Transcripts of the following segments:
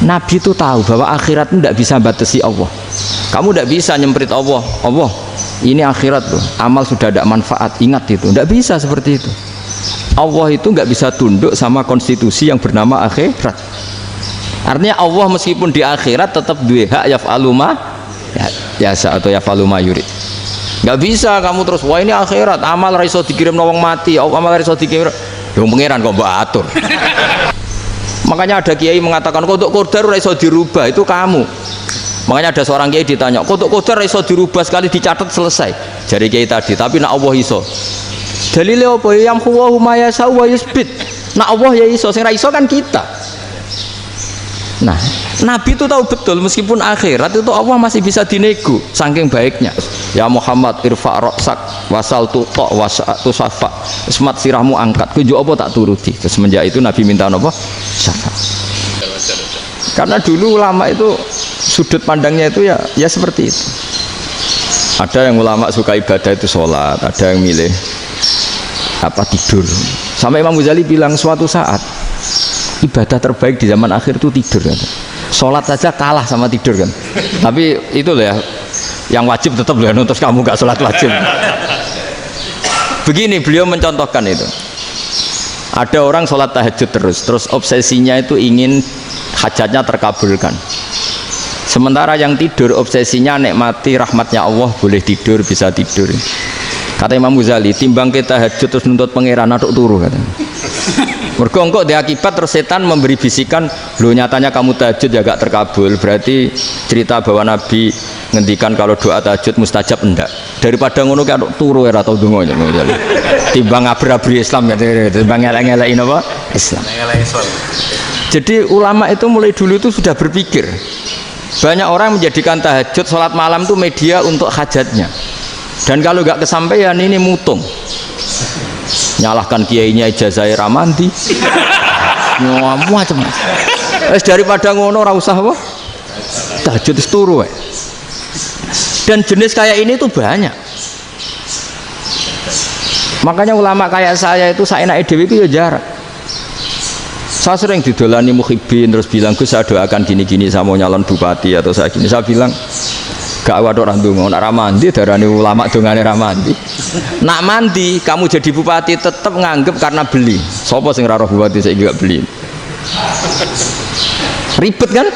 Nabi itu tahu bahwa akhirat itu tidak bisa batasi Allah. Kamu tidak bisa nyemprit Allah, Allah ini akhirat loh, amal sudah tidak manfaat, ingat itu. Tidak bisa seperti itu. Allah itu nggak bisa tunduk sama konstitusi yang bernama akhirat. Artinya Allah meskipun di akhirat tetap duwe hak yaf'alu ma yasa atau yaf'alu ma yurid. Nggak bisa kamu terus wah ini akhirat, amal ra iso dikirim wong mati, amal ra iso dikirim. Dong pangeran kok mbok atur. Makanya ada kiai mengatakan kodok qadar ra iso dirubah, itu kamu. Makanya ada seorang kiai ditanya, kodok qadar ra iso dirubah sekali dicatat selesai. Jadi kiai tadi, tapi nak Allah iso. Dalile apa? Yang huwa ma yasa wa yusbit. Nak Allah ya iso, sing ra iso kan kita. Nah, Nabi itu tahu betul meskipun akhirat itu Allah masih bisa dinego saking baiknya. Ya Muhammad irfa' ra'sak wasal tuqa wasa'tu safa. Semat sirahmu angkat, kujo apa tak turuti. Terus semenjak itu Nabi minta apa? Syafaat. Karena dulu ulama itu sudut pandangnya itu ya seperti itu. Ada yang ulama suka ibadah itu sholat, ada yang milih apa tidur. Sampai Imam Ghazali bilang suatu saat ibadah terbaik di zaman akhir itu tidur kan. Sholat saja kalah sama tidur kan. Tapi itu loh ya, yang wajib tetap loh, terus kamu gak sholat wajib. Begini beliau mencontohkan itu. Ada orang sholat tahajud terus obsesinya itu ingin hajatnya terkabulkan. Sementara yang tidur obsesinya nikmati rahmatnya Allah, boleh tidur, bisa tidur. Kata Imam Ghazali, timbang kita tahajud terus nuntut pangeran aduk turu katanya. Mergo engko di akibat terus setan memberi bisikan, lo nyatanya kamu tahajud ya gak terkabul, berarti cerita bahwa Nabi ngendikan kalau doa tahajud mustajab enggak. Daripada ngono ki aduk turu ora tau donga ya. Timbang abri-abri Islam ya, timbang elek-elekin apa? Islam. Jadi ulama itu mulai dulu itu sudah berpikir. Banyak orang menjadikan tahajud salat malam itu media untuk hajatnya. Dan kalau nggak kesampaian ini mutung, nyalahkan kiainya ijazah ramandi, macam daripada ngono ora usah apa tahajud turu. Dan jenis kayak ini tuh banyak. Makanya ulama kayak saya itu saenake dhewe itu ya jarak. Saya sering didolani muhibin terus bilang Gus saya doakan gini-gini saya mau nyalon bupati atau saya gini, saya bilang gak waduh orang dongo, nak ramandi darani ulama dongane ramandi. Nak mandi kamu jadi bupati tetap nganggep karena beli. Sopo sing raro bupati saya gak beli. Ribet kan?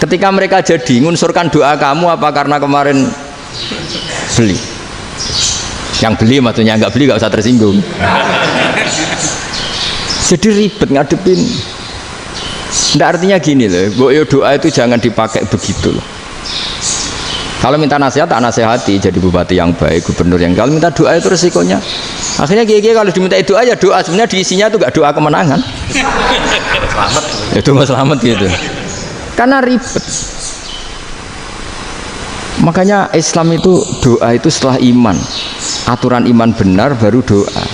Ketika mereka jadi ngunsurkan doa kamu apa karena kemarin beli? Yang beli maksudnya nggak beli nggak usah tersinggung. Jadi ribet ngadepin. Nggak artinya gini loh, doa itu jangan dipakai begitu loh. Kalau minta nasihat, tak nasihati jadi bupati yang baik, gubernur yang. Kalau minta doa itu resikonya. Akhirnya kiai-kiai kalau diminta doa ya doa, sebenarnya diisinya itu nggak doa kemenangan. Selamat. Itu nggak selamat gitu. Karena ribet. Makanya Islam itu doa itu setelah iman. Aturan iman benar baru doa.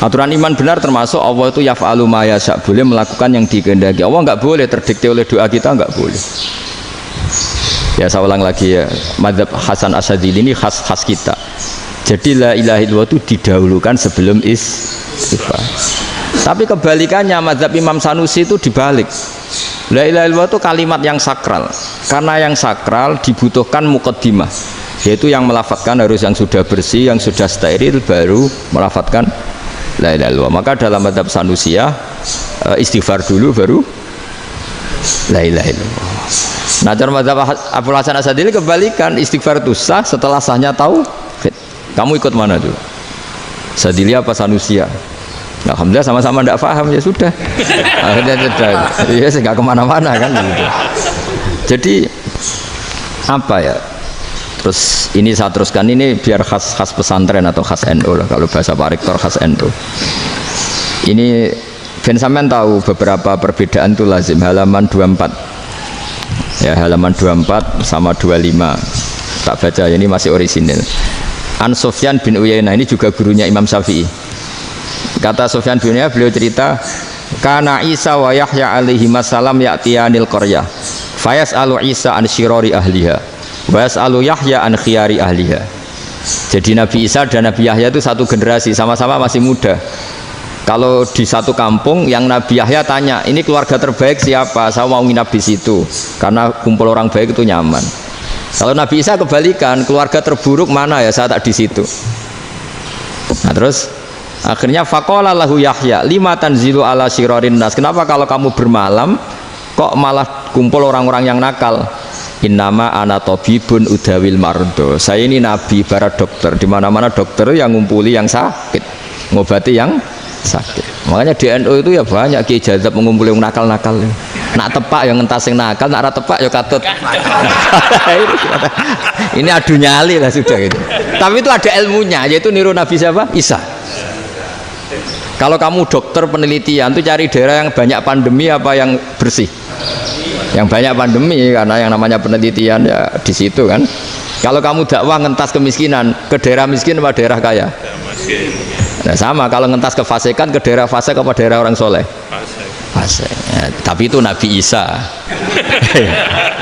Aturan iman benar termasuk Allah itu yaf'alu ma yasha, boleh melakukan yang dikehendaki. Allah nggak boleh terdikte oleh doa kita, nggak boleh. Ya saya ulang lagi ya, mazhab Hasan Asyadzili ini khas kita. Jadi la ilaha illallah itu didahulukan sebelum istighfar. Tapi kebalikannya mazhab Imam Sanusi itu dibalik. La ilaha illallah itu kalimat yang sakral. Karena yang sakral dibutuhkan muqaddimah, yaitu yang melafadzkan harus yang sudah bersih, yang sudah steril baru melafadzkan la ilaha illallah. Maka dalam mazhab Sanusi ya istighfar dulu baru la ilaha illallah. Nah, cara mazhab Abul Hasan Asyadzili kebalikan, istighfar itu sah setelah sahnya tauhid. Kamu ikut mana tuh? Asyadzili apa Sanusi? Alhamdulillah sama-sama tidak paham ya sudah. Akhirnya sudah. Ya nggak kemana-mana kan gitu. Jadi apa ya? Terus ini saya teruskan ini biar khas pesantren atau khas NU lah, kalau bahasa Pak Rektor khas NU. Ini Ben sampean tahu beberapa perbedaan itu lazim, halaman 24. Ya halaman 24 sama 25 tak baca, ini masih orisinil. An Sufyan bin Uyainah, ini juga gurunya Imam Syafi'i. Kata Sufyan bin Uyainah, beliau cerita kana Isa wa Yahya alaihi masalam ya'tiyanil qaryah fayas'alu Isa an syirari ahliha wa yas'alu Yahya an khiyari ahliha. Jadi Nabi Isa dan Nabi Yahya itu satu generasi, sama-sama masih muda. Kalau di satu kampung yang Nabi Yahya tanya, ini keluarga terbaik siapa? Saya mau nginap di situ karena kumpul orang baik itu nyaman. Kalau Nabi Isa kebalikan, keluarga terburuk mana ya? Saya tak di situ. Nah terus akhirnya faqala lahu Yahya, lima tanzilu ala syirarin nas. Kenapa kalau kamu bermalam kok malah kumpul orang-orang yang nakal? Innama ana tabibun udawil mardo. Saya ini nabi para dokter. Di mana-mana dokter yang ngumpuli yang sakit, ngobati yang sakit. Makanya di NU itu ya banyak Ki Jazab mengumpuli yang nakal-nakal. Nak tepak yang ngentas yang nakal, nak ora tepak ya katut. Ini adu nyali lah sudah gitu. Tapi itu ada ilmunya, yaitu niru Nabi siapa? Isa. Kalau kamu dokter penelitian itu cari daerah yang banyak pandemi apa yang bersih? Yang banyak pandemi, karena yang namanya penelitian ya di situ kan. Kalau kamu dakwah ngentas kemiskinan, ke daerah miskin apa daerah kaya? Nah sama, kalau ngentas kefasikan ke daerah fasik apa daerah orang soleh? Fasik. Ya, tapi itu Nabi Isa.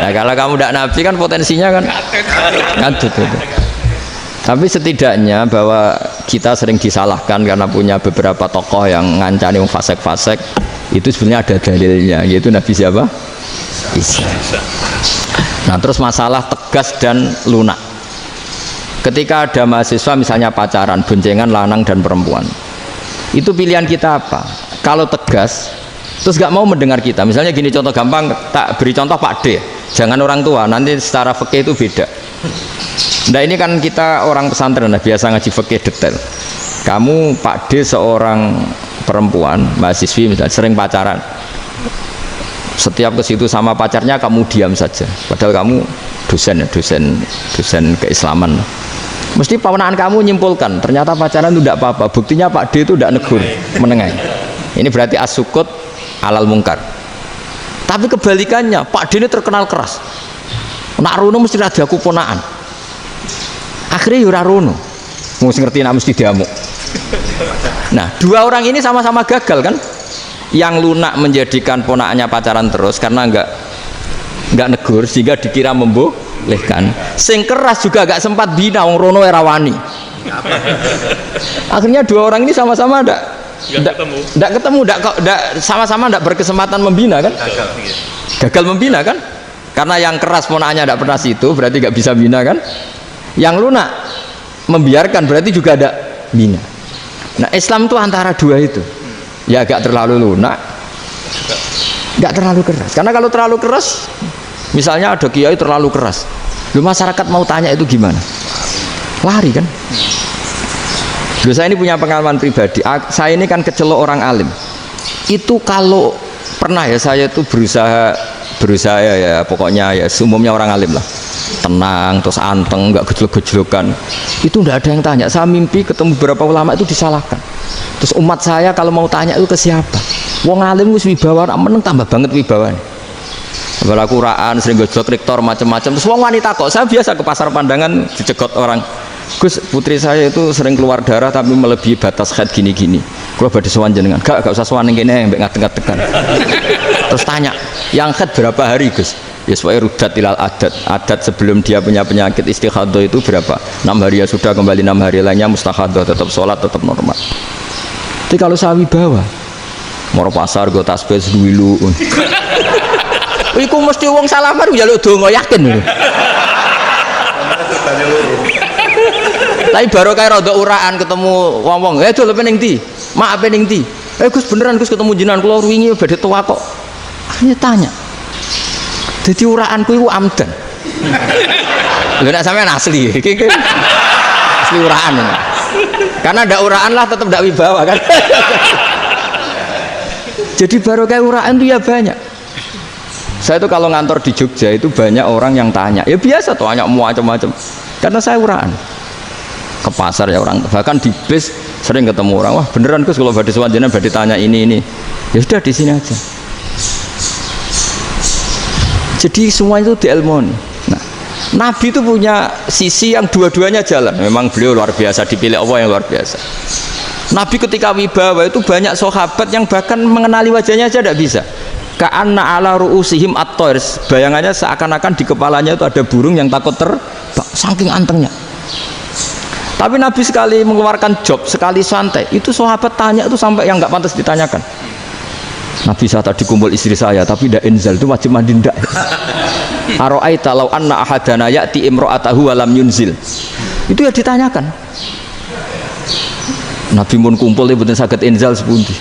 Nah kalau kamu tidak Nabi kan potensinya kan itu. Tapi setidaknya bahwa kita sering disalahkan karena punya beberapa tokoh yang ngancani fasik-fasik, itu sebenarnya ada dalilnya, yaitu Nabi siapa? Isa. Nah terus masalah tegas dan lunak. Ketika ada mahasiswa misalnya pacaran, boncengan lanang dan perempuan, itu pilihan kita apa? Kalau tegas terus gak mau mendengar kita, misalnya gini contoh gampang, tak beri contoh Pak D, jangan orang tua, nanti secara fikih itu beda. Nah ini kan kita orang pesantren lah, biasa ngaji fikih detail. Kamu Pak D seorang perempuan mahasiswi misalnya sering pacaran, setiap ke situ sama pacarnya kamu diam saja, padahal kamu dosen keislaman. Mesti pawanaan kamu nyimpulkan ternyata pacaran itu tidak apa-apa, buktinya Pak D itu tidak negur, menengahi. Ini berarti as-sukut alal mungkar. Tapi kebalikannya, Pak D ini terkenal keras, nak rono mesti ada aku ponaan, akhirnya yura rono mesti ngerti nak mesti diamuk. Nah dua orang ini sama-sama gagal kan. Yang lunak menjadikan ponakannya pacaran terus karena enggak negur sehingga dikira membolehkan. Sing keras juga gak sempat bina wong rono era wani. Akhirnya dua orang ini sama-sama enggak ketemu, sama-sama enggak berkesempatan membina kan? Gagal membina kan? Karena yang keras ponakannya enggak pernah situ, berarti enggak bisa bina kan? Yang lunak membiarkan berarti juga ada bina. Nah, Islam itu antara dua itu. Ya agak terlalu lunak, nggak terlalu keras. Karena kalau terlalu keras, misalnya ada kiai terlalu keras, lu masyarakat mau tanya itu gimana? Lari kan? Loh, saya ini punya pengalaman pribadi. Saya ini kan kecelok orang alim. Itu kalau pernah ya saya itu berusaha ya pokoknya ya umumnya orang alim lah, tenang terus anteng, nggak gejlok-gejlokan. Itu nggak ada yang tanya. Saya mimpi ketemu beberapa ulama itu disalahkan. Terus umat saya kalau mau tanya itu ke siapa? Wong alim wis wibawa, meneng tambah banget wibawan. Kalau Quran sering gojlok rektor macam-macam. Terus wong wanita kok, saya biasa ke pasar pandangan dicegot orang. Gus, putri saya itu sering keluar darah tapi melebihi batas haid gini-gini. Kalau badhe sowan jenengan, gak usah sowan ning kene mbek ngadeg-ngadegan. Terus tanya, yang haid berapa hari, Gus? Ya supaya rudat ilal adat sebelum dia punya penyakit istihadah itu berapa? 6 hari ya sudah, kembali 6 hari lainnya mustahadah, tetap sholat, tetap normal. Tapi kalau saya wibawa mau pasar gue tasbih dulu iku mesti wong salaman njaluk donga yakin. Tapi baru kayak rada uraan ketemu wong-wong, dol pening ndi? Mak pening ndi? Gus beneran Gus ketemu jenengan kula wingi badhe tuwa kok. Akhirnya tanya. Dadi uraanku iku amdan. Lha nek sampean asli, iki asli uraan. Karena ndak uraan lah tetap ndak wibawa kan. Jadi baru kayak uraan itu ya banyak. Saya itu kalau ngantor di Jogja itu banyak orang yang tanya, ya biasa tuh tanya macam-macam. Karena saya uraan. Ke pasar ya orang, bahkan di bis sering ketemu orang, wah beneran Gus kalau badhe sowan jenengan badhe tanya ini. Ya sudah di sini aja. Jadi semua itu diilmoni. Nah, Nabi itu punya sisi yang dua-duanya jalan. Memang beliau luar biasa, dipilih Allah yang luar biasa. Nabi ketika wibawa itu banyak sahabat yang bahkan mengenali wajahnya aja tidak bisa. Ka'anna ala ru'usihim at-thair, bayangannya seakan-akan di kepalanya itu ada burung yang takut terbang, saking antengnya. Tapi Nabi sekali mengeluarkan job, sekali santai, itu sahabat tanya itu sampai yang nggak pantas ditanyakan. Nabi saya tadi kumpul istri saya, tapi tidak inzal, itu wajib mandi ndak? Aro'aita law anna ahadana ya'ti imra'atahu wa lam yunzil. Itu ya ditanyakan. Nabi mun kumpul ya betul saged inzal sepundi.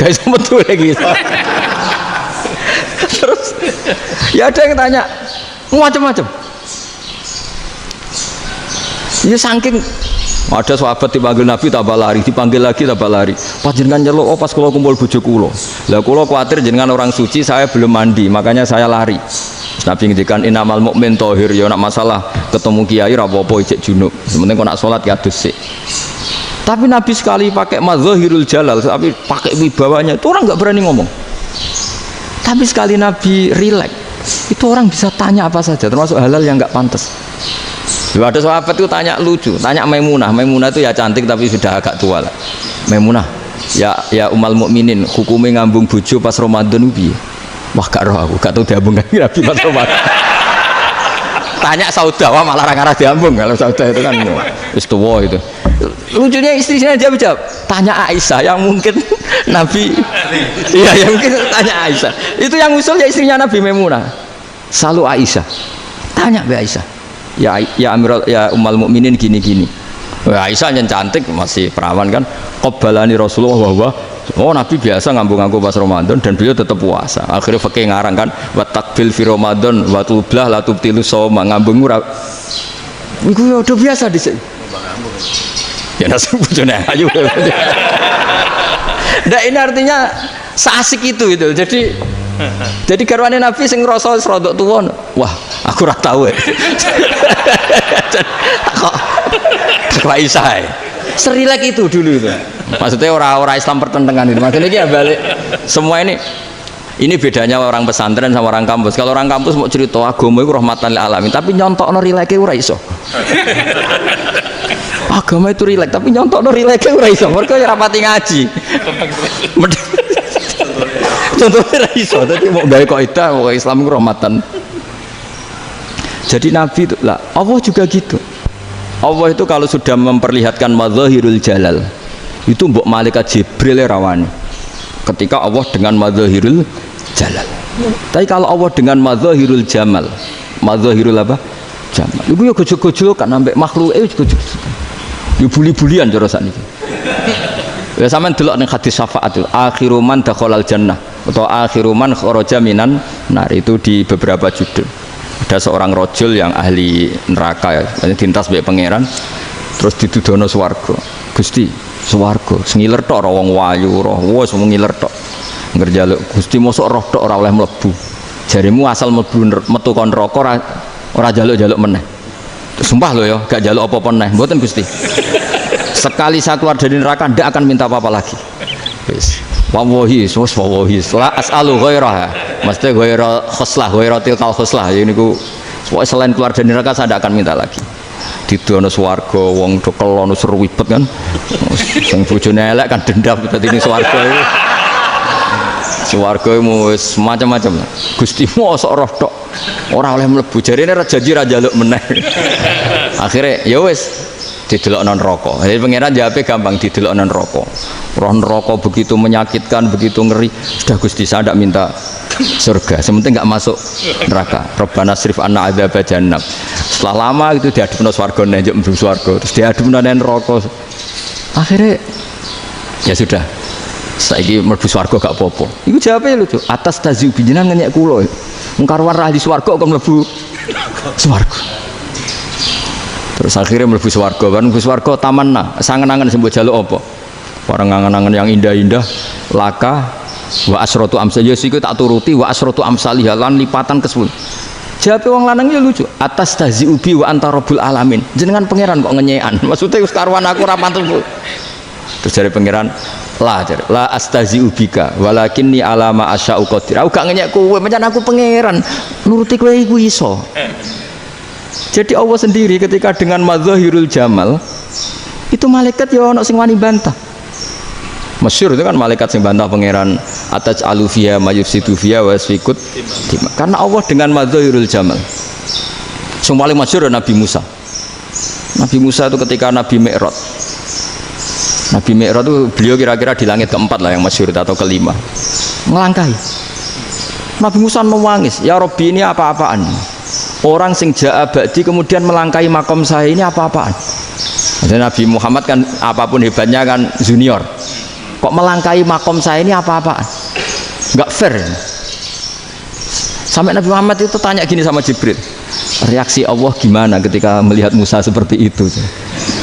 Guys betul lagi. Terus ya ada yang tanya macam-macam. Ya saking ada sahabat dipanggil Nabi tambah lari, dipanggil lagi tambah lari. Panjenengan nyeluk, oh pas kula kumpul bojo kula. Lah kula kuwatir jenengan orang suci, saya belum mandi, makanya saya lari. Nabi ngendikan innamal mukmin thahir, ya nak masalah ketemu kiai ra apa-apa ijek junub. Sementing kok nak salat ya adus sik. Tapi Nabi sekali pakai madzahirul jalal, tapi pakai wibawanya, itu orang nggak berani ngomong. Tapi sekali Nabi rileks, itu orang bisa tanya apa saja, termasuk halal yang nggak pantas. Ada sahabat itu tanya lucu, tanya Maimunah. Maimunah itu ya cantik tapi sudah agak tua lah. Maimunah, ya umal mukminin, hukumnya ngambung bojo pas Ramadan piye? Wah gak roh aku, gak tahu diambung kan Nabi pas Ramadan. Tanya Saudah, wah malah orang-orang diambung. Kalau Saudah itu kan wis tuwa itu. Lucunya istrinya jawab, tanya Aisyah yang mungkin Nabi, iya yang mungkin tanya Aisyah. Itu yang usul ya istrinya Nabi Maimunah. Selalu Aisyah, tanya be Aisyah. Ya Amirul ya umal mukminin gini-gini. Aisyah yang cantik masih perawan kan. Qabbalani Rasulullah bahwa oh Nabi biasa ngambung-ngambung pas Ramadan dan beliau tetap puasa. Akhirnya fakih ngarang kan wa takbil fi Ramadan wa tublah la tubtilu shauma ngambung ora. Iku ya udah biasa di sini. Ya nasi bojone ayu. Nah ini artinya seasik itu. Jadi garwane Nabi sing ngrasa rodok tuwa. Wah, aku ora tahu. Kok Aisyah. Serilek itu dulu itu. Maksudnya orang Islam pertentangan itu. Maksudnya ini ya balik semua ini bedanya orang pesantren sama orang kampus. Kalau orang kampus mau cerita agama itu rahmatan lil alamin, tapi nyontokno rileke ora iso. Agama itu rilek, tapi nyontokno rileke ora iso. Mergo ora pati ngaji. Contohnya iso, tapi mau gawe kaidah mau Islam itu rahmatan. Jadi Nabi itu lah, Allah juga gitu. Allah itu kalau sudah memperlihatkan madzahirul jalal, itu mbok malaikat Jibril rawani. Ketika Allah dengan madzahirul jalal. Tapi kalau Allah dengan madzahirul jamal, madzahirul apa? Jamal. Iku yo gojok-gojokan ambek makhluk gojok. Yo buli-bulian cara sakniki. Ya sampean delok ning hadis syafaat itu, akhiru man dakhalal jannah atau akhiru man kharaja minan nar, itu di beberapa judul. Ada seorang rojul yang ahli neraka ya, dintas mbek pangeran terus ditudono swarga. Gusti, swarga sengiler tok ora wong wayu ora, wis ngiler tok. Ngerjaluk Gusti mosok roh tok ora oleh mlebu. Jarimu asal mlebu metu kon neraka ora jaluk-jaluk meneh. Sumpah lho ya, gak jaluk apa-apa meneh. Mboten Gusti. Sekali saya keluar dari neraka tidak akan minta apa-apa lagi. Wis wallahi la as'alu ghairaha, mesti ghaira khoslah, ghaira tilkal khoslah. Ya niku selain keluar dari neraka saya tidak akan minta lagi. Didono swarga wong do kelon seru wibet kan. Sing bojone elek kan dendam dadi ning swarga iki. Swarga wis macam-macam. Gusti mosok roh tok ora oleh mlebu, jarine ra janji ra njaluk meneh. Akhire ya wis didelokno neraka. Jadi pangeran jawabe gampang, didelokno neraka. Roh neraka begitu menyakitkan, begitu ngeri. Sudah Gusti saya tidak minta surga, sementing enggak masuk neraka. Rabbana srif anna adzab jahannam. Setelah lama itu diadepno swarga njuk mlebu swarga, terus diadepno neraka. Akhirnya ya sudah. Saiki mlebu swarga gak apa-apa. Iku jawabe lucu. Atas taziu binjenengan ngenyek kula. Wong karuan ra ahli swarga kok mlebu swarga. Terus akhirnya mlebu swarga, kan mlebu swarga tamanna, sangen-angen sing mbok jaluk apa? Barang angen-angen yang indah-indah, laka wa asratu amsal, ya siku tak turuti wa asratu amsalih lan lipatan ke 10. Jawabe wong lanang ya lucu, atas taziubi wa anta rabbul alamin. Jenengan pangeran kok ngenyekan. Maksudnya wis karuan aku ora pantes. Terus jare pangeran, la astaziubika walakinni alama asya'u qadir. Aku gak ngenyek kowe, pancen aku pangeran. Nuruti kowe iku iso. Jadi Allah sendiri ketika dengan madzahirul jamal itu malaikat ya ono sing wani bantah. Masyhur itu kan malaikat sing bantah pangeran ataj alufia mayufsidu fiha wasfikut. Karena Allah dengan madzahirul jamal. Sing paling masyhur Nabi Musa. Nabi Musa itu ketika Nabi Mi'raj. Nabi Mi'raj itu beliau kira-kira di langit keempat lah yang masyhur atau kelima. Melangkahi. Nabi Musa menangis, ya Rabbi ini apa-apaan? Orang sing ja'a ba'di kemudian melangkahi makom saya ini apa-apaan? Dan Nabi Muhammad kan apapun hebatnya kan junior. Kok melangkahi makom saya ini apa-apaan? Enggak fair. Sampai Nabi Muhammad itu tanya gini sama Jibril, reaksi Allah gimana ketika melihat Musa seperti itu?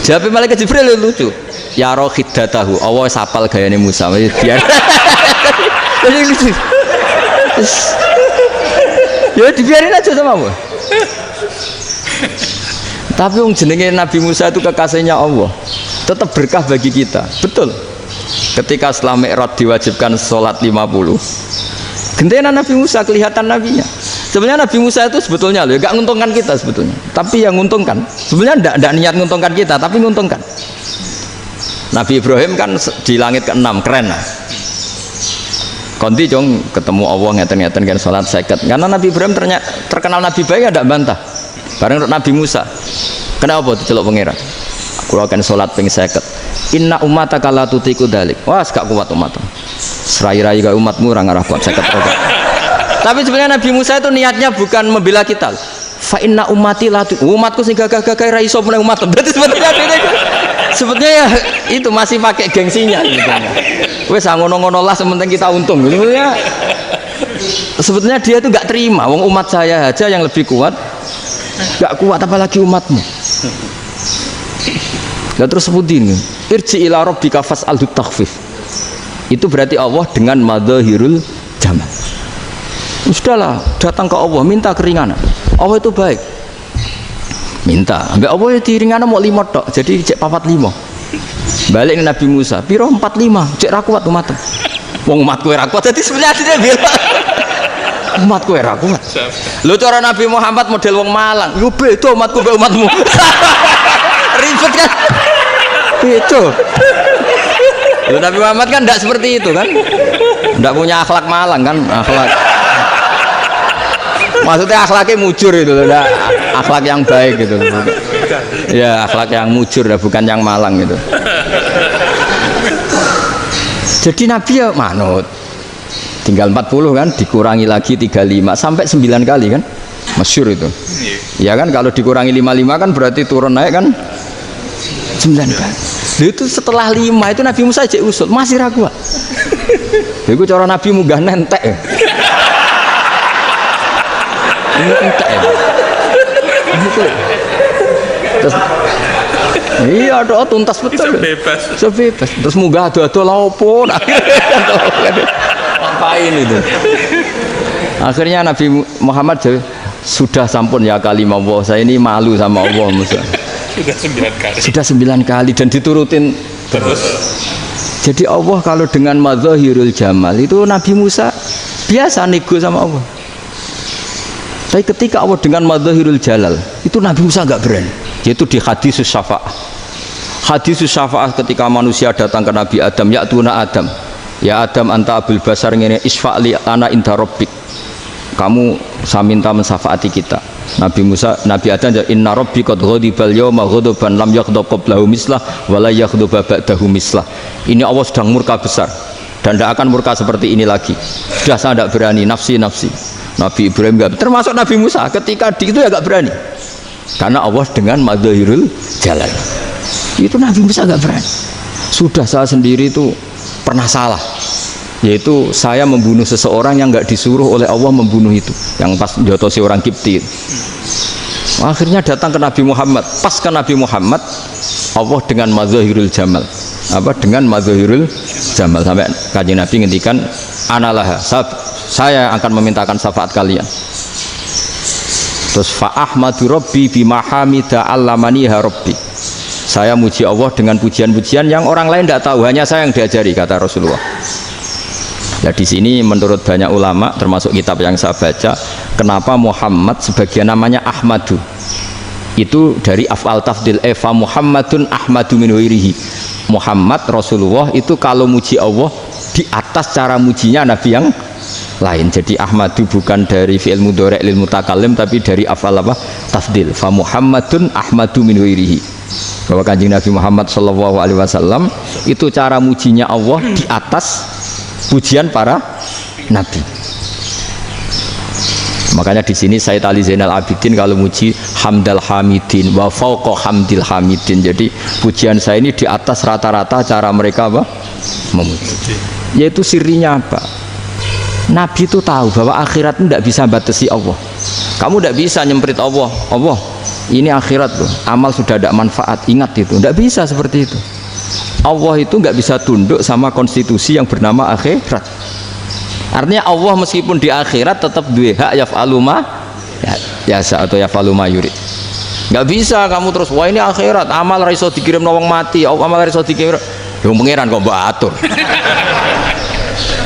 Jawab malaikat Jibril lucu. Ya rohidatahu, Allah sapal gayane Musa. Biar. Jadi lucu. Ya dibiarin aja sama Allah. Tapi jenenge Nabi Musa itu kekasihnya Allah, tetap berkah bagi kita. Betul. Ketika setelah Mi'raj diwajibkan sholat 50, gentenan Nabi Musa kelihatan nabinya. Sebenarnya Nabi Musa itu sebetulnya loh, gak nguntungkan kita sebetulnya. Tapi yang nguntungkan, sebenarnya tidak niat nguntungkan kita, tapi nguntungkan. Nabi Ibrahim kan di langit ke-6, keren lah. Konti jong ketemu Allah ngeten-ngeten kan sholat seket. Karena Nabi Ibrahim terkenal Nabi baik, ada bantah. Bareng Nabi Musa, kenapa diceluk pangeran? Aku akan sholat ping seket. Inna ummataka la tutiku dalik. Wah, gak kuat umatmu. Serai-rai gak umatmu orang arah kuat seket. Tapi sebenarnya Nabi Musa itu niatnya bukan membela kita. Fa inna ummati la umatku sing gagah-gagah ra iso meneh umat. Berarti sebetulnya ya itu masih pakai gengsinya gitu. Wes ngono-ngono lah sementing kita untung. Sebetulnya dia itu nggak terima. Wong umat saya aja yang lebih kuat, nggak kuat apalagi umatmu. Lah terus sebutin, irji ila rabbika fas'alhu takhfif. Itu berarti Allah dengan madzahirul jamal. Sudahlah, datang ke Allah minta keringanan. Allah itu baik. Minta, ambek Allah ya diringana mau 5 tok. Jadi cek 45. Balik ke Nabi Musa, piro 45, cek ra kuat umat. Wong umatku ora kuat, dadi sebenarnya dia bilang umatku ora kuat. Lho cara Nabi Muhammad model wong Malang, yo beda umatku mbek umatmu. Ribet kan? Beda. Lho Nabi Muhammad kan enggak seperti itu kan? Enggak punya akhlak Malang kan, akhlak. Maksudnya akhlaknya mujur itu loh, akhlak yang baik gitu loh. Ya akhlak yang mujur bukan yang Malang gitu. Jadi Nabi ya manut. Tinggal 40 kan, dikurangi lagi 35 sampai 9 kali kan, masyhur itu. Ya kan kalau dikurangi 55 kan berarti turun naik kan 9 kali. Itu setelah 5 itu Nabi Musa aja usul masih ragu. Itu cara Nabi munggah nentek. Ini entek ya. Terus iya doa tuntas betul. Sebebas. Terus munggah ado-ado lha opo? Ngapain itu? Akhirnya Nabi Muhammad sudah sampun ya kalimah Allah, saya ini malu sama Allah Musa. Sudah 9 kali dan diturutin terus. Jadi Allah kalau dengan madzahirul jamal itu Nabi Musa biasa nego sama Allah. Tapi ketika Allah dengan madzahirul jalal itu Nabi Musa enggak berani. Yaitu di hadis syafa'ah. Hadis syafa'ah ketika manusia datang ke Nabi Adam, ya tuna Adam. Ya Adam anta abul basar ngene isfa'li ana inda rabbik. Kamu saya minta mensafaati kita. Nabi Musa, Nabi Adam inna rabbi qad ghadibal yawma ghadaban lam yaghdab qablahu mislah wa la yaghdab ba'dahu mislah. Ini Allah sedang murka besar dan tidak akan murka seperti ini lagi. Sudah saya tidak berani, nafsi. Nabi Ibrahim enggak, termasuk Nabi Musa ketika itu ya enggak berani. Karena Allah dengan madzahirul jalal. Itu Nabi Musa enggak berani. Sudah saya sendiri itu pernah salah. Yaitu saya membunuh seseorang yang enggak disuruh oleh Allah membunuh itu. Yang pas jotosi orang Kipti. Akhirnya datang ke Nabi Muhammad. Pas ke Nabi Muhammad Allah dengan madzahirul jamal. Dengan madzahirul jamal sampai Kanjeng Nabi ngendikan analah saya akan memintakan syafaat kalian. Terus fa ahmadu rabbi bima hamida allamaniha rabbi. Saya muji Allah dengan pujian-pujian yang orang lain tidak tahu, hanya saya yang diajari, kata Rasulullah. Ya di sini menurut banyak ulama termasuk kitab yang saya baca, kenapa Muhammad sebagian namanya Ahmadu. Itu dari af'al tafdil fa Muhammadun ahmadu min ghairihi. Muhammad Rasulullah itu kalau muji Allah di atas cara mujinya Nabi yang lain. Jadi Ahmadu bukan dari fi'il mudhari' lil mutakallim tapi dari af'al apa? Tafdil. Fa Muhammadun ahmadu min ghairihi. bahwa Kanjeng Nabi Muhammad SAW itu cara mujinya Allah di atas pujian para nabi. Makanya di sini Sayyid Ali Zainal Abidin kalau muji hamdal hamidin wa fauqa hamdil hamidin. Jadi pujian saya ini di atas rata-rata cara mereka apa? Memuji. Yaitu sirinya apa? Nabi itu tahu bahwa akhirat itu tidak bisa batasi Allah. Kamu tidak bisa nyemprit Allah. Allah, ini akhirat tuh. Amal sudah ada manfaat. Ingat itu. Tidak bisa seperti itu. Allah itu nggak bisa tunduk sama konstitusi yang bernama akhirat. Artinya Allah meskipun di akhirat tetap duwe hak yaf'alu ma yasa atau yaf'alu ma yurid. Nggak bisa kamu terus wah ini akhirat amal ra iso dikirim wong mati, amal ra iso dikirim. Yo pangeran kok mbok atur.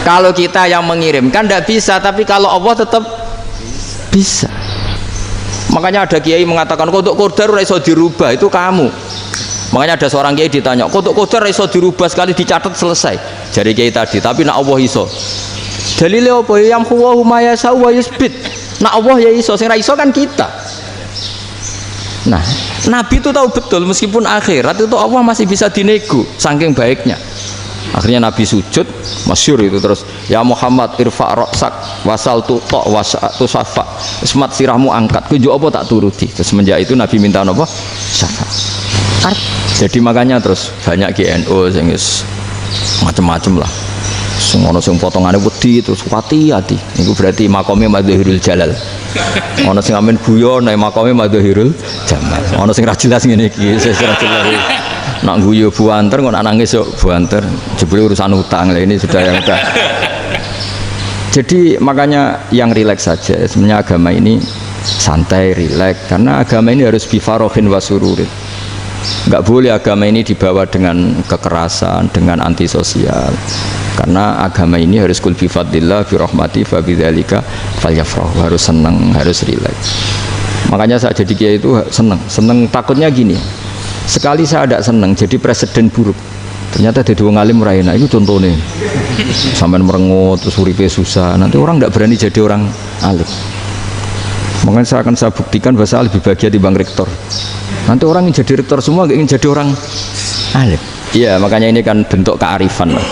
Kalau kita yang mengirimkan tidak bisa, tapi kalau Allah tetap bisa. Makanya ada kiai mengatakan kodok qadar ora iso dirubah, itu kamu. Makanya ada seorang kiai ditanya, kodok qadar ora iso dirubah sekali dicatat selesai. Jadi kiai tadi, tapi nak Allah iso. Dalile apa? Yang huwa ma yasha wa yusbit. Nak Allah ya iso, sing ra iso kan kita. Nah, Nabi itu tahu betul meskipun akhirat itu Allah masih bisa dinego saking baiknya. Akhirnya Nabi sujud, masyhur itu terus, ya Muhammad irfa' ra'sak wasal tu ta' wasatu safa. Semat sirahmu angkat, kunjuk apa tak turuti. Terus semenjak itu Nabi minta apa? Syafaat. Jadi makanya terus banyak GNO sing macam-macam lah. Ono sing potongane wedi terus hati-hati. Niku berarti makome Madzahirul Jalal. Ono sing amen guyon nek makome Madzahirul Jamal. Ono sing ra jelas ngene iki, sing ra jelas. Nak guyu buanter kok nangis kok buanter. Jebule urusan utang. Lah ini sudah yang udah. Jadi makanya yang rileks saja. Sebenarnya agama ini santai, rileks karena agama ini harus bifarohin wasururin. Enggak boleh agama ini dibawa dengan kekerasan, dengan antisosial. Karena agama ini harus kul bi fadlillah bi rahmati fa bidzalika falyafrahu, harus senang, harus rileks. Makanya saya jadi kiai itu senang takutnya gini. Sekali saya tidak senang jadi presiden buruk. Ternyata jadi wong alim ra enak, itu contohnya. Sampai merengut terus uripe susah, nanti orang tidak berani jadi orang alim. Makanya saya akan buktikan bahwa saya lebih bahagia dibanding rektor. Nanti orang ingin jadi rektor semua, ingin jadi orang alim. Iya, makanya ini kan bentuk kearifan lah.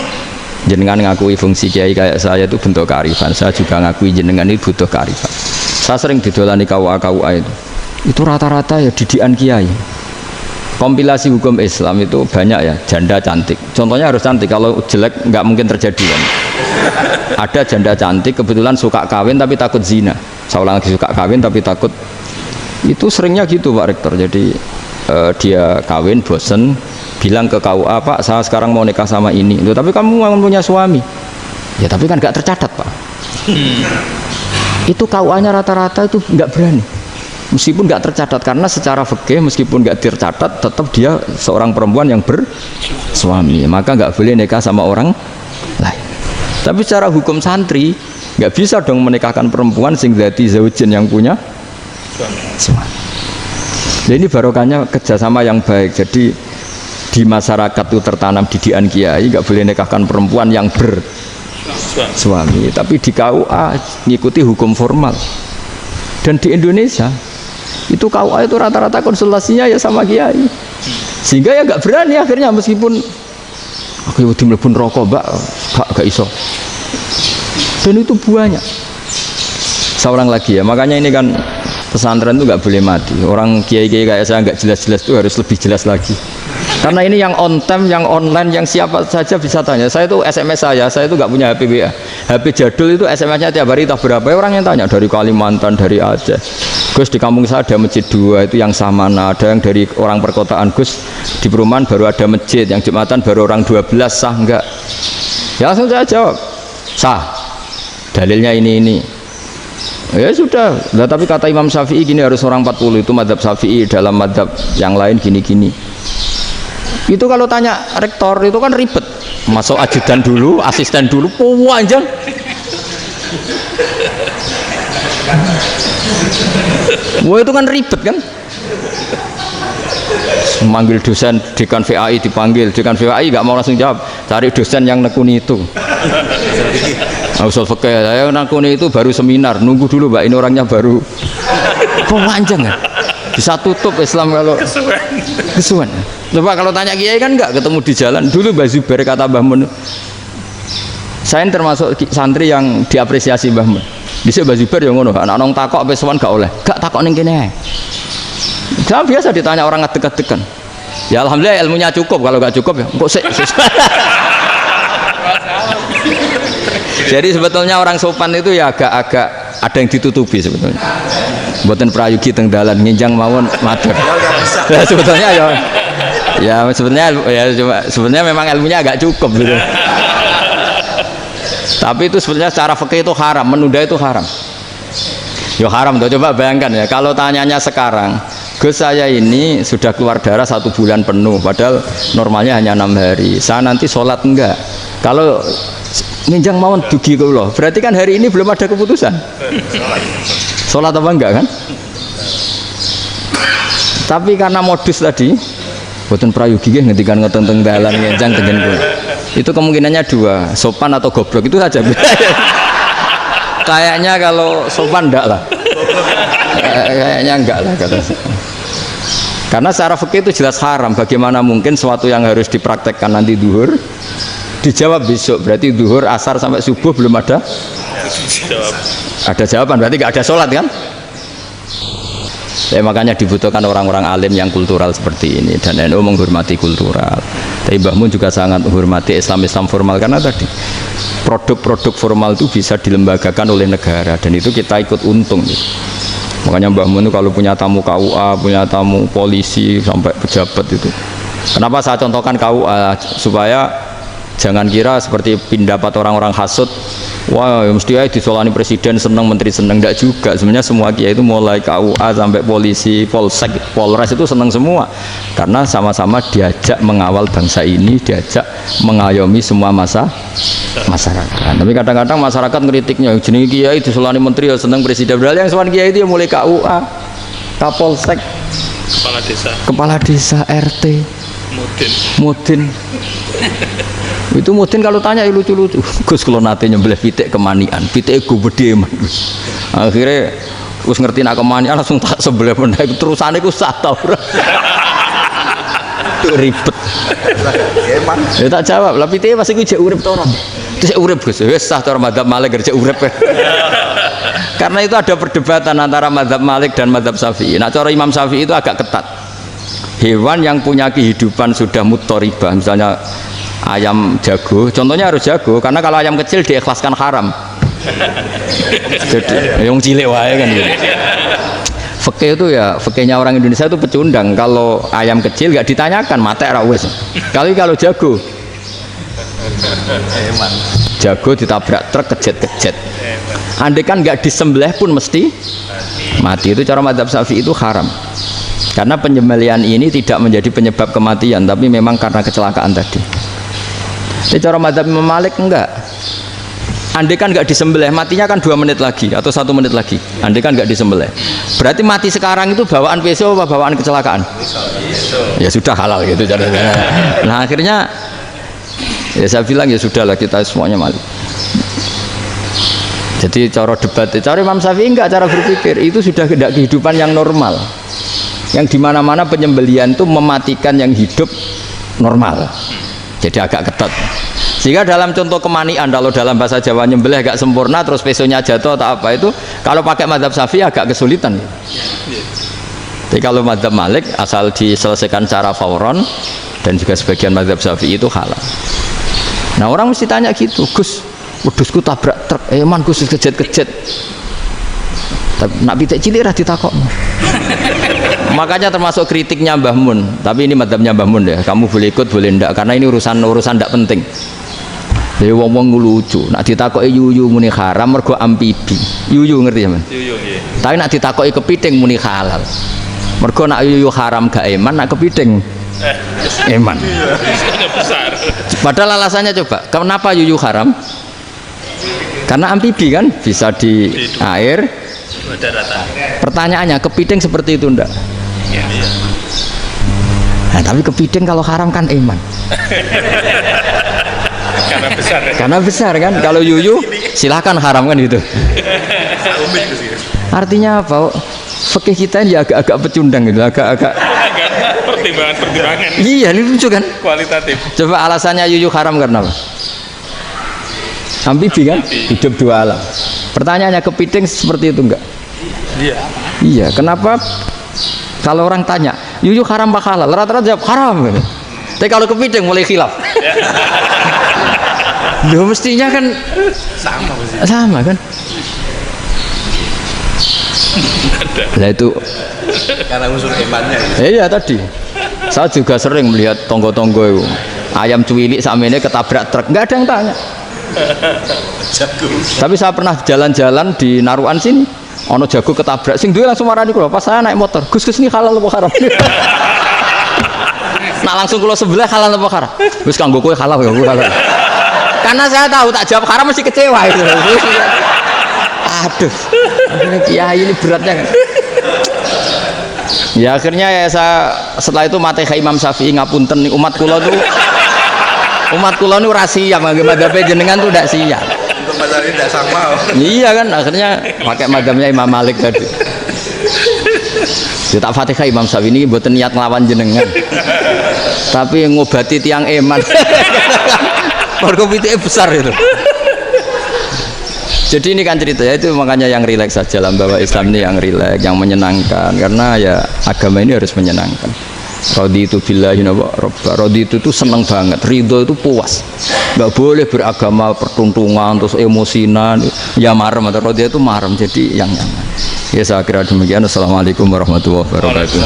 Jenengan ngakui fungsi kiai kayak saya itu bentuk kearifan. Saya juga ngakui jenengan ini butuh kearifan. Saya sering didolani KUA itu rata-rata ya didikan kiai. Kompilasi hukum Islam itu banyak ya, janda cantik. Contohnya harus cantik, kalau jelek nggak mungkin terjadi kan. Ada janda cantik kebetulan suka kawin tapi takut zina. Saya ulang lagi, suka kawin tapi takut. Itu seringnya gitu Pak Rektor. Jadi dia kawin bosen, bilang ke KUA, Pak saya sekarang mau nikah sama ini. Loh, tapi kamu mau punya suami. Ya tapi kan nggak tercatat Pak. Itu KUA-nya rata-rata itu nggak berani. Meskipun nggak tercatat, karena secara fikih meskipun nggak tercatat tetap dia seorang perempuan yang bersuami, maka nggak boleh nikah sama orang lain. Tapi secara hukum santri nggak bisa dong menikahkan perempuan sing dzati zaujin yang punya suami. Nah, ini barokahnya kerjasama yang baik. Jadi di masyarakat itu tertanam didikan kiai nggak boleh nikahkan perempuan yang bersuami, tapi di KUA ngikuti hukum formal. Dan di Indonesia itu KUA itu rata-rata konsultasinya ya sama kiai, sehingga ya nggak berani akhirnya, meskipun aku udah mlebu rokok mbak gak iso. Dan itu buahnya. Seorang lagi ya, makanya ini kan pesantren itu nggak boleh mati. Orang kiai-kiai kayak saya nggak jelas-jelas itu harus lebih jelas lagi. Karena ini yang on time, yang online, yang siapa saja bisa tanya. Saya itu SMS saya itu nggak punya HP WA. HP jadul itu SMS-nya tiap hari tak berapa. Orang yang tanya dari Kalimantan, dari Aceh. Gus di kampung saya ada masjid 2 itu yang Samana. Ada yang dari orang perkotaan, Gus di perumahan baru ada masjid, yang Jumatan baru orang 12, sah enggak? Ya langsung saya jawab, sah. Dalilnya ini. Ya sudah. Nah, tapi kata Imam Syafi'i gini harus orang 40, itu madzhab Syafi'i, dalam madzhab yang lain gini-gini. Itu kalau tanya rektor itu kan ribet, masuk ajudan dulu, asisten dulu, panjang. Wah itu kan ribet kan. Memanggil dosen dekan VAI, dipanggil dekan VAI nggak mau langsung jawab, cari dosen yang nekuni itu. Usul fikih saya nekuni itu baru seminar, nunggu dulu mbak, ini orangnya baru. Panjang kan. Bisa tutup Islam kalau kesuwen. Coba kalau tanya kiai kan enggak ketemu di jalan. Dulu Mbah Zubair kata Mbah Mun. Saya termasuk santri yang diapresiasi Mbah Mun. Dhisik Mbah Zubair ya ngono, anak nong takok wis sowan gak oleh. Gak takok ning kene ae. Jangan biasa ditanya orang ngadeg-adegan. Ya alhamdulillah ilmunya cukup, kalau gak cukup ya kok sik. Jadi sebetulnya orang sopan itu ya agak-agak ada yang ditutupi sebetulnya. Mboten prayogi teng dalan nginjang mawon matur. Ya sebetulnya ya sebenarnya memang ilmunya agak cukup gitu. Tapi itu sebenarnya secara fikih itu haram, menunda itu haram. Ya haram tuh, coba bayangkan ya kalau tanyanya sekarang, Gus saya ini sudah keluar darah 1 bulan penuh, padahal normalnya hanya 6 hari. Saya nanti sholat enggak? Kalau nginjang mawon dugi kula, berarti kan hari ini belum ada keputusan. Sholat apa enggak kan? Tapi karena modus tadi, boten prayogi nggih ngendikan ngoten teng dalan nginjang tengen kula. Itu kemungkinannya 2, sopan atau goblok itu saja. Kayaknya kalau sopan enggak lah. Kayaknya enggak lah kata saya. Karena secara fikih itu jelas haram. Bagaimana mungkin sesuatu yang harus dipraktekkan nanti duhur dijawab besok, berarti duhur asar sampai subuh belum ada jawaban, berarti nggak ada sholat kan ya. Makanya dibutuhkan orang-orang alim yang kultural seperti ini, dan NU menghormati kultural. Tapi Mbah Mun juga sangat menghormati Islam formal, karena tadi produk-produk formal itu bisa dilembagakan oleh negara, dan itu kita ikut untung gitu. Makanya Mbah Mun itu kalau punya tamu KUA, punya tamu polisi sampai pejabat itu, kenapa saya contohkan KUA supaya jangan kira seperti pendapat orang-orang hasud, wah mesti aja disolani presiden seneng, menteri seneng. Enggak juga, sebenarnya semua kiai itu mulai KUA sampai polisi, polsek, polres itu seneng semua, karena sama-sama diajak mengawal bangsa ini, diajak mengayomi semua masyarakat. Tapi kadang-kadang masyarakat ngeritiknya, jenis kiai disolani menteri ya seneng, presiden, padahal yang soal kiai itu ya mulai KUA, kapolsek, kepala desa, RT, mudin. Itu mudin kalau tanya ya lucu-lucu. Gus kalau nate nyembelih pitik kemanian, pitik gue gede man. Akhirnya us ngerti nak kemanian langsung tak sebelah benda itu terusannya gue satu orang. Itu ribet. Ya tak jawab lah, pitik pasti gue cek urip orang. Itu cek urip Gus. Wes sah orang madzhab Malik cek urip. Karena itu ada perdebatan antara madzhab Malik dan madzhab Syafi'i. Nah cara Imam Syafi'i itu agak ketat. Hewan yang punya kehidupan sudah muttoribah, misalnya ayam jago, contohnya harus jago, karena kalau ayam kecil diikhlaskan haram. Jadi yang cilik wae kan gitu. Fikih itu ya, fikihnya orang Indonesia itu pecundang. Kalau ayam kecil nggak ditanyakan, mate ra wis. Kalau jago, jago ditabrak truk kejet. Andai kan nggak disembelih pun mesti mati. Itu cara madzhab Syafi'i itu haram. Karena penyembelihan ini tidak menjadi penyebab kematian, tapi memang karena kecelakaan tadi. Ini cara madzhab Imam Malik enggak. Andai kan enggak disembelih, matinya kan 2 menit lagi atau 1 menit lagi. Andai kan enggak disembelih, berarti mati sekarang itu bawaan peso apa bawaan kecelakaan? Ya sudah halal gitu caranya. Nah akhirnya ya saya bilang ya sudahlah, kita semuanya Malik. Jadi cara debat, cara Imam Syafi'i enggak, cara berpikir itu sudah tidak kehidupan yang normal, yang dimana-mana penyembelihan itu mematikan yang hidup normal. Jadi agak ketat. Sehingga dalam contoh kemanian, kalau dalam bahasa Jawa nyembelih agak sempurna terus pesonya jatuh atau apa, itu kalau pakai madzhab Syafi'i agak kesulitan. Jadi kalau madzhab Malik asal diselesaikan secara fauron, dan juga sebagian madzhab Syafi'i itu halal. Nah orang mesti tanya gitu, Gus, wedhusku tabrak truk, man Gus kejet. Tapi nak pitik cilik ra ditakokno. Makanya termasuk kritiknya Mbah Mun, tapi ini madzhabnya Mbah Mun ya, kamu boleh ikut boleh ndak, karena ini urusan ndak penting. Jadi wong-wong lucu, nak ditakoki yuyu muni haram mergo amfibi. Yuyu ngerti ya, Man? Yuyu nggih. Tapi nak ditakoki kepiting muni halal. Mergo nak yuyu haram gak eman, nak kepiting eman. Padahal alasannya coba, kenapa yuyu haram? Karena amfibi kan, bisa di air. Pertanyaannya, kepiting seperti itu ndak? Nah, tapi kepiting kalau haram kan eman. Karena besar kan. Kalau yuyu silahkan haram kan gitu. Artinya apa? fikih kita ini agak-agak pecundang gitu, agak-agak pertimbangan. Iya, ini lucu kan? Kualitatif. Coba alasannya yuyu haram karena apa? Amfibi kan? Hidup dua alam. Pertanyaannya kepiting seperti itu enggak? Iya. Iya, kenapa kalau orang tanya, yuyu haram apa halal? Rata-rata jawab haram. Tapi kalau kepiting mulai khilaf. Loh mestinya kan sama kan? Nah itu karena unsur imannya. Iya tadi. Saya juga sering melihat tonggo-tonggo itu ayam cuwilik sama ini ketabrak truk, nggak ada yang tanya. Jago. Tapi saya pernah jalan-jalan di Naruan sini, ono jago ketabrak, sing duwe langsung marani kula. Pas saya naik motor, Gus ini halal apa haram? Nah langsung kula sebelah halal apa haram? Wis kanggo kowe halal ya, kowe halal. Karena saya tahu tak jawab haram mesti kecewa itu. Aduh, akhirnya kiai ini beratnya kan. Ya akhirnya ya saya setelah itu mate Imam Syafi'i ngapunten umat kula nu rahasia madzhab jenengan tuh tidak siap. Untuk mazhab ini tidak sama. Iya kan akhirnya pakai madzhabnya Imam Malik tadi. Ya tak Fatihah Imam Syafi'i ini mboten niat nglawan jenengan. Tapi ngobati tiang eman. Mergo pitike besar itu. Jadi ini kan cerita ya, itu makanya yang rileks saja lah, bahwa Islam ini yang rileks, yang menyenangkan, karena ya agama ini harus menyenangkan. Raditu billahi robba, raditu itu seneng banget, ridho itu puas, nggak boleh beragama pertuntungan terus emosinan, ya marem atau raditu itu marem, jadi yang nyaman. Ya saya kira demikian. Assalamualaikum warahmatullahi wabarakatuh.